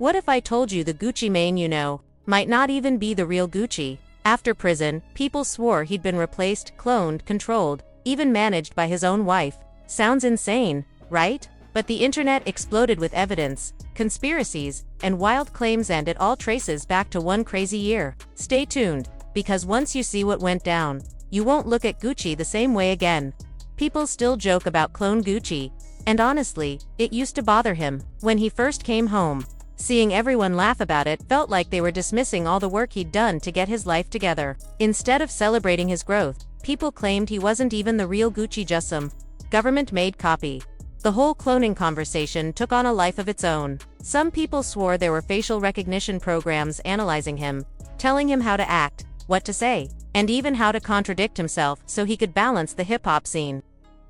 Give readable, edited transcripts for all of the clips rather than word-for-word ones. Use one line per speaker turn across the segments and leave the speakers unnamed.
What if I told you the Gucci Mane you know might not even be the real Gucci? After prison, people swore he'd been replaced, cloned, controlled, even managed by his own wife. Sounds insane, right? But the internet exploded with evidence, conspiracies, and wild claims, and it all traces back to one crazy year. Stay tuned, because once you see what went down, you won't look at Gucci the same way again. People still joke about clone Gucci, and honestly, it used to bother him. When he first came home, seeing everyone laugh about it felt like they were dismissing all the work he'd done to get his life together. Instead of celebrating his growth, people claimed he wasn't even the real Gucci, just some government-made copy. The whole cloning conversation took on a life of its own. Some people swore there were facial recognition programs analyzing him, telling him how to act, what to say, and even how to contradict himself so he could balance the hip-hop scene.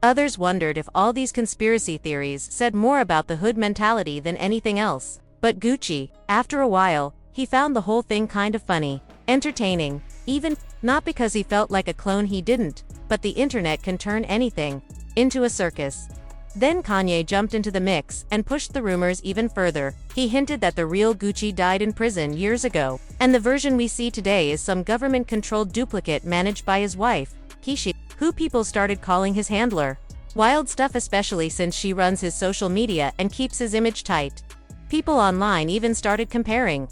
Others wondered if all these conspiracy theories said more about the hood mentality than anything else. But Gucci, after a while, he found the whole thing kind of funny, entertaining, even not because he felt like a clone, he didn't, but the internet can turn anything into a circus. Then Kanye jumped into the mix and pushed the rumors even further. He hinted that the real Gucci died in prison years ago, and the version we see today is some government-controlled duplicate managed by his wife, Kishi, who people started calling his handler. Wild stuff, especially since she runs his social media and keeps his image tight. People online even started comparing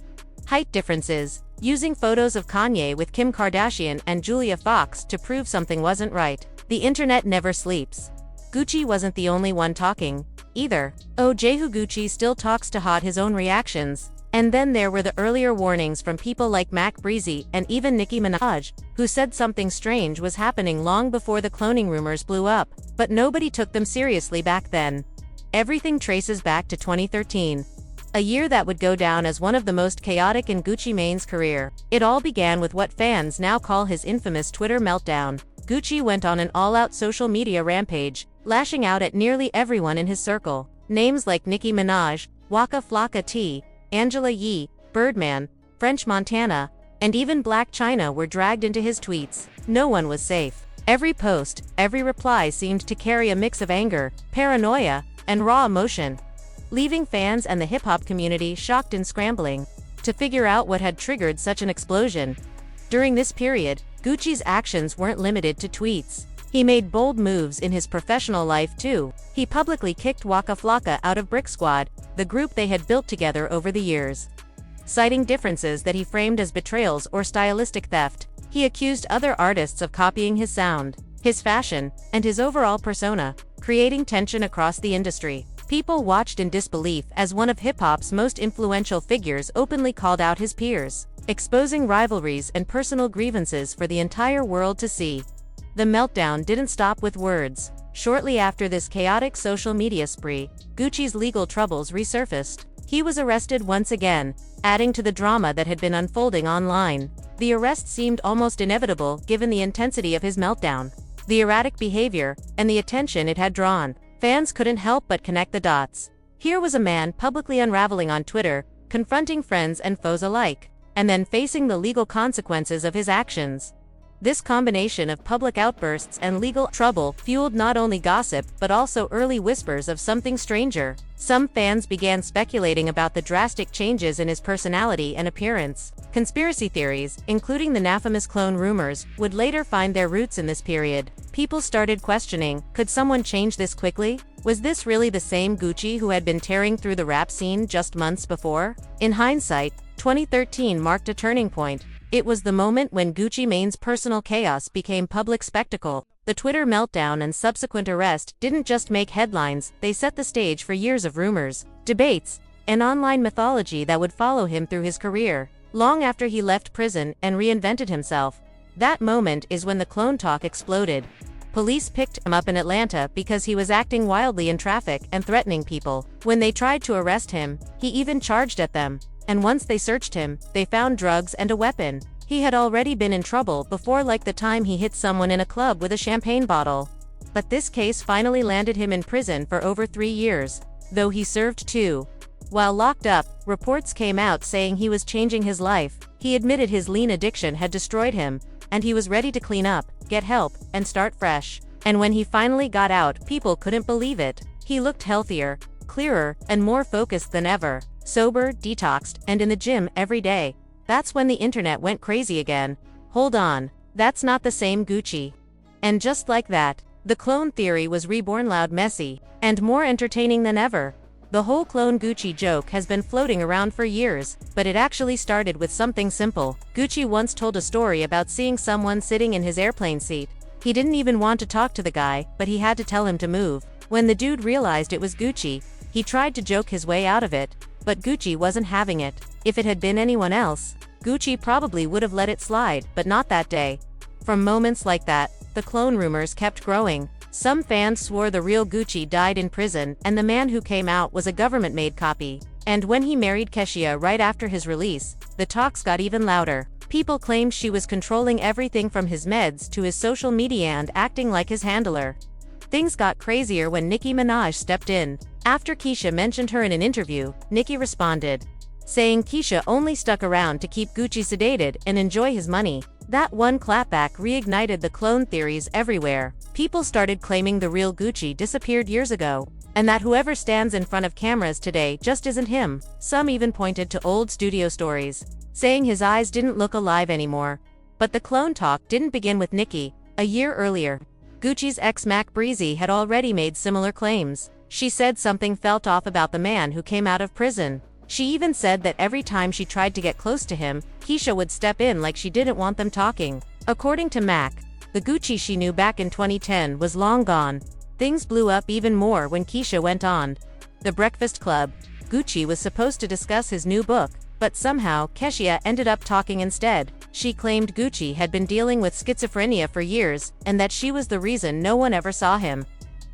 height differences, using photos of Kanye with Kim Kardashian and Julia Fox to prove something wasn't right. The internet never sleeps. Gucci wasn't the only one talking, either. Oh, Jehu Gucci still talks to hide his own reactions. And then there were the earlier warnings from people like Mac Breezy and even Nicki Minaj, who said something strange was happening long before the cloning rumors blew up, but nobody took them seriously back then. Everything traces back to 2013. A year that would go down as one of the most chaotic in Gucci Mane's career. It all began with what fans now call his infamous Twitter meltdown. Gucci went on an all-out social media rampage, lashing out at nearly everyone in his circle. Names like Nicki Minaj, Waka Flocka T, Angela Yee, Birdman, French Montana, and even Black China were dragged into his tweets. No one was safe. Every post, every reply seemed to carry a mix of anger, paranoia, and raw emotion, leaving fans and the hip-hop community shocked and scrambling to figure out what had triggered such an explosion. During this period, Gucci's actions weren't limited to tweets. He made bold moves in his professional life too. He publicly kicked Waka Flocka out of Brick Squad, the group they had built together over the years. Citing differences that he framed as betrayals or stylistic theft, he accused other artists of copying his sound, his fashion, and his overall persona, creating tension across the industry. People watched in disbelief as one of hip-hop's most influential figures openly called out his peers, exposing rivalries and personal grievances for the entire world to see. The meltdown didn't stop with words. Shortly after this chaotic social media spree, Gucci's legal troubles resurfaced. He was arrested once again, adding to the drama that had been unfolding online. The arrest seemed almost inevitable given the intensity of his meltdown, the erratic behavior, and the attention it had drawn. Fans couldn't help but connect the dots. Here was a man publicly unraveling on Twitter, confronting friends and foes alike, and then facing the legal consequences of his actions. This combination of public outbursts and legal trouble fueled not only gossip but also early whispers of something stranger. Some fans began speculating about the drastic changes in his personality and appearance. Conspiracy theories, including the infamous clone rumors, would later find their roots in this period. People started questioning, could someone change this quickly? Was this really the same Gucci who had been tearing through the rap scene just months before? In hindsight, 2013 marked a turning point. It was the moment when Gucci Mane's personal chaos became public spectacle. The Twitter meltdown and subsequent arrest didn't just make headlines, they set the stage for years of rumors, debates, and online mythology that would follow him through his career. Long after he left prison and reinvented himself, that moment is when the clone talk exploded. Police picked him up in Atlanta because he was acting wildly in traffic and threatening people. When they tried to arrest him, he even charged at them. And once they searched him, they found drugs and a weapon. He had already been in trouble before, like the time he hit someone in a club with a champagne bottle. But this case finally landed him in prison for over 3 years, though he served 2. While locked up, reports came out saying he was changing his life. He admitted his lean addiction had destroyed him, and he was ready to clean up, get help, and start fresh. And when he finally got out, people couldn't believe it. He looked healthier, clearer, and more focused than ever. sober, detoxed, and in the gym every day. That's when the internet went crazy again. Hold on, that's not the same Gucci. And just like that, the clone theory was reborn, loud, messy, and more entertaining than ever. The whole clone Gucci joke has been floating around for years, but it actually started with something simple. Gucci once told a story about seeing someone sitting in his airplane seat. He didn't even want to talk to the guy, but he had to tell him to move. When the dude realized it was Gucci, he tried to joke his way out of it, but Gucci wasn't having it. If it had been anyone else, Gucci probably would have let it slide, but not that day. From moments like that, the clone rumors kept growing. Some fans swore the real Gucci died in prison, and the man who came out was a government-made copy. And when he married Keshia right after his release, the talks got even louder. People claimed she was controlling everything from his meds to his social media and acting like his handler. Things got crazier when Nicki Minaj stepped in. After Keisha mentioned her in an interview, Nicki responded, saying Keisha only stuck around to keep Gucci sedated and enjoy his money. That one clapback reignited the clone theories everywhere. People started claiming the real Gucci disappeared years ago, and that whoever stands in front of cameras today just isn't him. Some even pointed to old studio stories, saying his eyes didn't look alive anymore. But the clone talk didn't begin with Nicki. A year earlier, Gucci's ex Mac Breezy had already made similar claims. She said something felt off about the man who came out of prison. She even said that every time she tried to get close to him, Keisha would step in like she didn't want them talking. According to Mac, the Gucci she knew back in 2010 was long gone. Things blew up even more when Keisha went on The Breakfast Club. Gucci was supposed to discuss his new book, but somehow Keshia ended up talking instead. She claimed Gucci had been dealing with schizophrenia for years, and that she was the reason no one ever saw him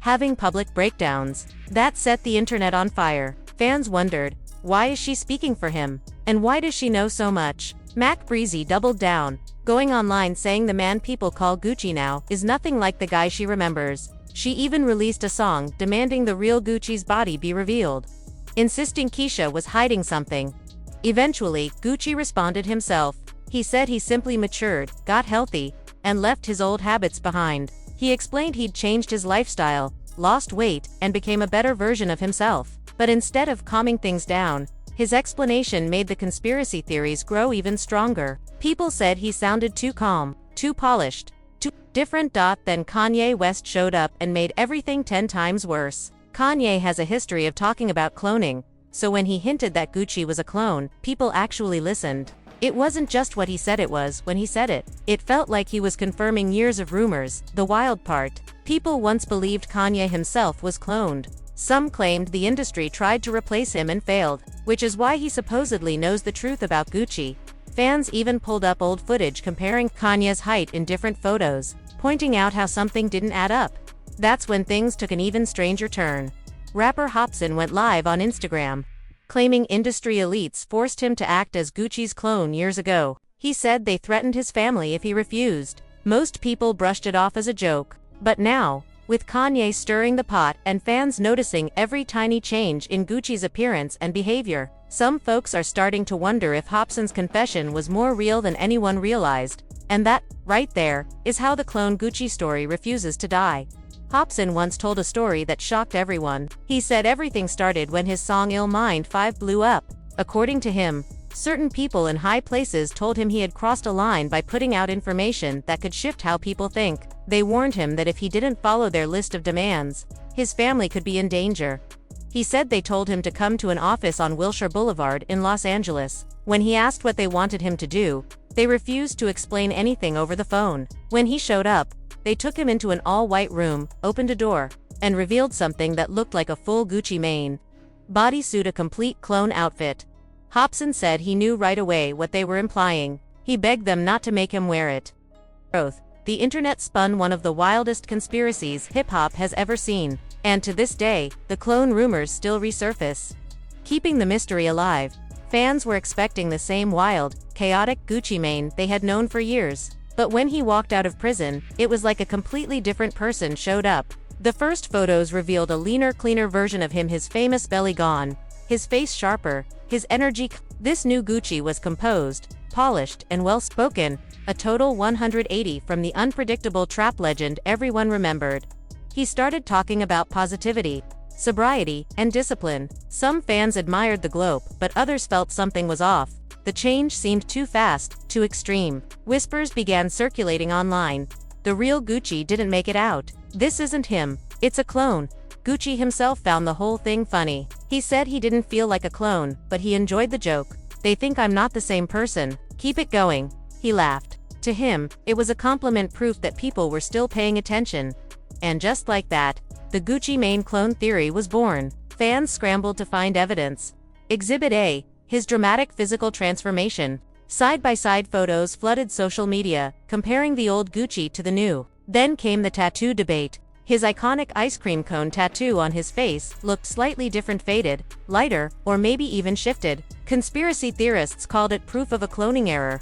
having public breakdowns. That set the internet on fire. Fans wondered, why is she speaking for him? And why does she know so much? Mac Breezy doubled down, going online saying the man people call Gucci now is nothing like the guy she remembers. She even released a song demanding the real Gucci's body be revealed, insisting Keisha was hiding something. Eventually, Gucci responded himself. He said he simply matured, got healthy, and left his old habits behind. He explained he'd changed his lifestyle, lost weight, and became a better version of himself. But instead of calming things down, his explanation made the conspiracy theories grow even stronger. People said he sounded too calm, too polished, too different. Then Kanye West showed up and made everything 10 times worse. Kanye has a history of talking about cloning, so when he hinted that Gucci was a clone, people actually listened. It wasn't just what he said it was when he said it. It felt like he was confirming years of rumors. The wild part, people once believed Kanye himself was cloned. Some claimed the industry tried to replace him and failed, which is why he supposedly knows the truth about Gucci. Fans even pulled up old footage comparing Kanye's height in different photos, pointing out how something didn't add up. That's when things took an even stranger turn. Rapper Hopsin went live on Instagram, claiming industry elites forced him to act as Gucci's clone years ago. He said they threatened his family if he refused. Most people brushed it off as a joke. But now, with Kanye stirring the pot and fans noticing every tiny change in Gucci's appearance and behavior, some folks are starting to wonder if Hopsin's confession was more real than anyone realized. And that, right there, is how the clone Gucci story refuses to die. Hopsin once told a story that shocked everyone. He said everything started when his song Ill Mind 5 blew up. According to him, certain people in high places told him he had crossed a line by putting out information that could shift how people think. They warned him that if he didn't follow their list of demands, his family could be in danger. He said they told him to come to an office on Wilshire Boulevard in Los Angeles. When he asked what they wanted him to do, they refused to explain anything over the phone. When he showed up, they took him into an all-white room, opened a door, and revealed something that looked like a full Gucci Mane bodysuit, a complete clone outfit. Hopsin said he knew right away what they were implying. He begged them not to make him wear it. The internet spun one of the wildest conspiracies hip-hop has ever seen, and to this day, the clone rumors still resurface, keeping the mystery alive. Fans were expecting the same wild, chaotic Gucci Mane they had known for years. But when he walked out of prison, it was like a completely different person showed up. The first photos revealed a leaner, cleaner version of him, his famous belly gone, his face sharper, his energy. This new Gucci was composed, polished, and well-spoken, a total 180 from the unpredictable trap legend everyone remembered. He started talking about positivity, sobriety, and discipline. Some fans admired the glow, but others felt something was off. The change seemed too fast, too extreme. Whispers began circulating online. The real Gucci didn't make it out. This isn't him. It's a clone. Gucci himself found the whole thing funny. He said he didn't feel like a clone, but he enjoyed the joke. They think I'm not the same person. Keep it going. He laughed. To him, it was a compliment, proof that people were still paying attention. And just like that, the Gucci Mane clone theory was born. Fans scrambled to find evidence. Exhibit A, his dramatic physical transformation. Side-by-side photos flooded social media, comparing the old Gucci to the new. Then came the tattoo debate. His iconic ice cream cone tattoo on his face looked slightly different, faded, lighter, or maybe even shifted. Conspiracy theorists called it proof of a cloning error,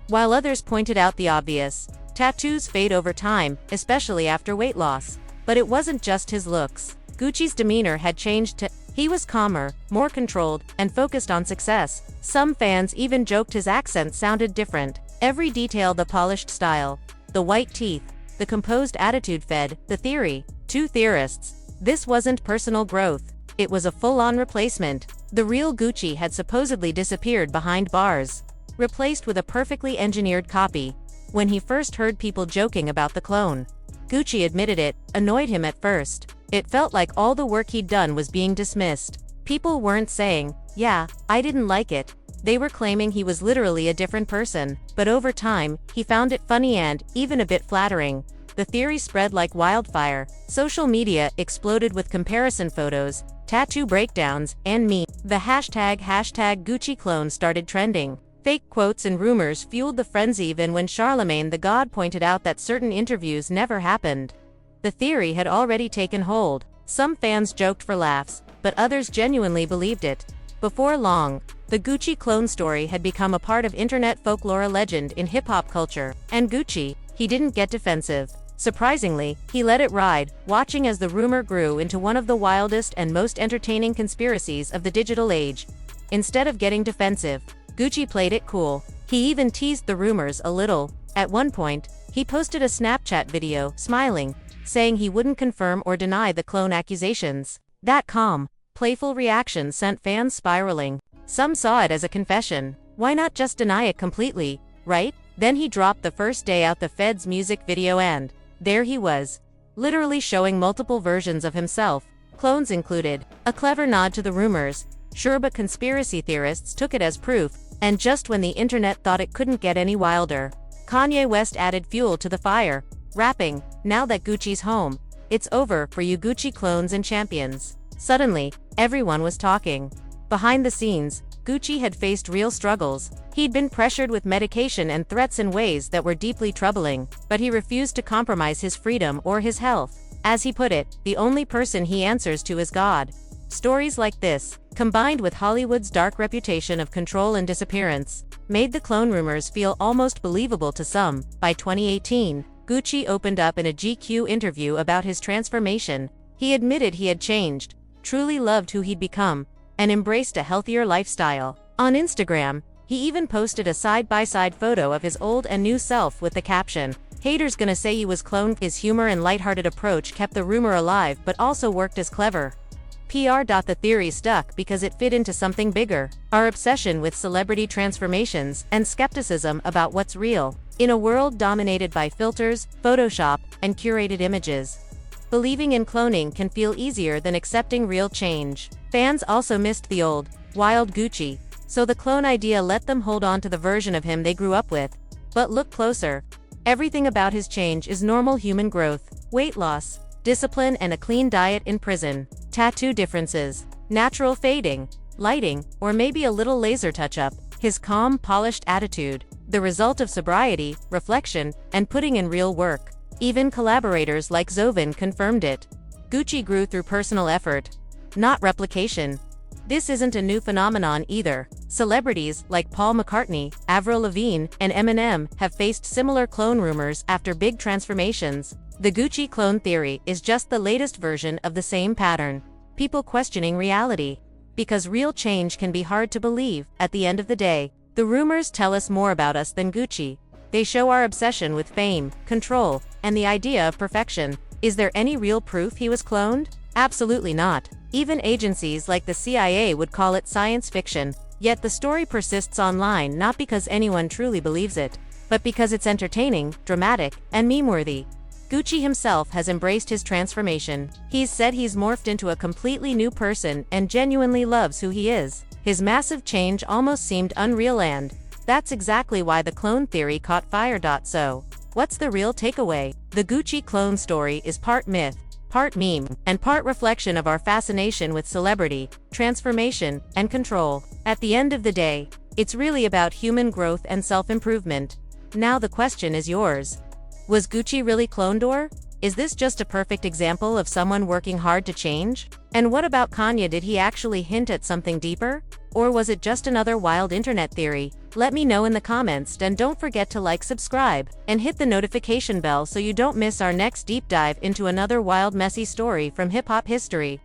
while others pointed out the obvious. Tattoos fade over time, especially after weight loss. But it wasn't just his looks. Gucci's demeanor had changed too. He was calmer, more controlled, and focused on success. Some fans even joked his accent sounded different. Every detail, the polished style, the white teeth, the composed attitude, fed the theory. Two theorists. This wasn't personal growth. It was a full-on replacement. The real Gucci had supposedly disappeared behind bars, replaced with a perfectly engineered copy. When he first heard people joking about the clone, Gucci admitted it annoyed him at first. It felt like all the work he'd done was being dismissed. People weren't saying, "Yeah, I didn't like it." They were claiming he was literally a different person. But over time, he found it funny and even a bit flattering. The theory spread like wildfire. Social media exploded with comparison photos, tattoo breakdowns, and memes. The hashtag Gucci clone started trending. Fake quotes and rumors fueled the frenzy, even when Charlemagne the God pointed out that certain interviews never happened. The theory had already taken hold. Some fans joked for laughs, but others genuinely believed it. Before long, the Gucci clone story had become a part of internet folklore, a legend in hip-hop culture. And Gucci, he didn't get defensive. Surprisingly, he let it ride, watching as the rumor grew into one of the wildest and most entertaining conspiracies of the digital age. Instead of getting defensive, Gucci played it cool. He even teased the rumors a little. At one point, he posted a Snapchat video, smiling, saying he wouldn't confirm or deny the clone accusations. That calm, playful reaction sent fans spiraling. Some saw it as a confession. Why not just deny it completely, right? Then he dropped the first day out the Fed's music video, and there he was, literally showing multiple versions of himself, clones included. A clever nod to the rumors, sure, but conspiracy theorists took it as proof. And just when the internet thought it couldn't get any wilder, Kanye West added fuel to the fire, rapping, "Now that Gucci's home, it's over for you Gucci clones and champions." Suddenly, everyone was talking. Behind the scenes, Gucci had faced real struggles. He'd been pressured with medication and threats in ways that were deeply troubling, but he refused to compromise his freedom or his health. As he put it, the only person he answers to is God. Stories like this, combined with Hollywood's dark reputation of control and disappearance, made the clone rumors feel almost believable to some. By 2018, Gucci opened up in a GQ interview about his transformation. He admitted he had changed, truly loved who he'd become, and embraced a healthier lifestyle. On Instagram, he even posted a side-by-side photo of his old and new self with the caption, "Haters gonna say you was cloned." His humor and lighthearted approach kept the rumor alive but also worked as clever PR. The theory stuck because it fit into something bigger: our obsession with celebrity transformations and skepticism about what's real. In a world dominated by filters, Photoshop, and curated images, believing in cloning can feel easier than accepting real change. Fans also missed the old, wild Gucci, so the clone idea let them hold on to the version of him they grew up with. But look closer. Everything about his change is normal human growth: weight loss, discipline, and a clean diet. In prison, tattoo differences, natural fading, lighting, or maybe a little laser touch-up. His calm, polished attitude, the result of sobriety, reflection, and putting in real work. Even collaborators like Jonathin confirmed it. Gucci grew through personal effort, not replication. This isn't a new phenomenon either. Celebrities like Paul McCartney, Avril Lavigne, and Eminem have faced similar clone rumors after big transformations. The Gucci clone theory is just the latest version of the same pattern. People questioning reality. Because real change can be hard to believe. At the end of the day, the rumors tell us more about us than Gucci. They show our obsession with fame, control, and the idea of perfection. Is there any real proof he was cloned? Absolutely not. Even agencies like the CIA would call it science fiction, yet the story persists online not because anyone truly believes it, but because it's entertaining, dramatic, and meme-worthy. Gucci himself has embraced his transformation. He's said he's morphed into a completely new person and genuinely loves who he is. His massive change almost seemed unreal, and that's exactly why the clone theory caught fire. So, what's the real takeaway? The Gucci clone story is part myth, part meme, and part reflection of our fascination with celebrity, transformation, and control. At the end of the day, it's really about human growth and self-improvement. Now the question is yours. Was Gucci really cloned, or is this just a perfect example of someone working hard to change? And what about Kanye? Did he actually hint at something deeper? Or was it just another wild internet theory? Let me know in the comments, and don't forget to like, subscribe, and hit the notification bell so you don't miss our next deep dive into another wild, messy story from hip-hop history.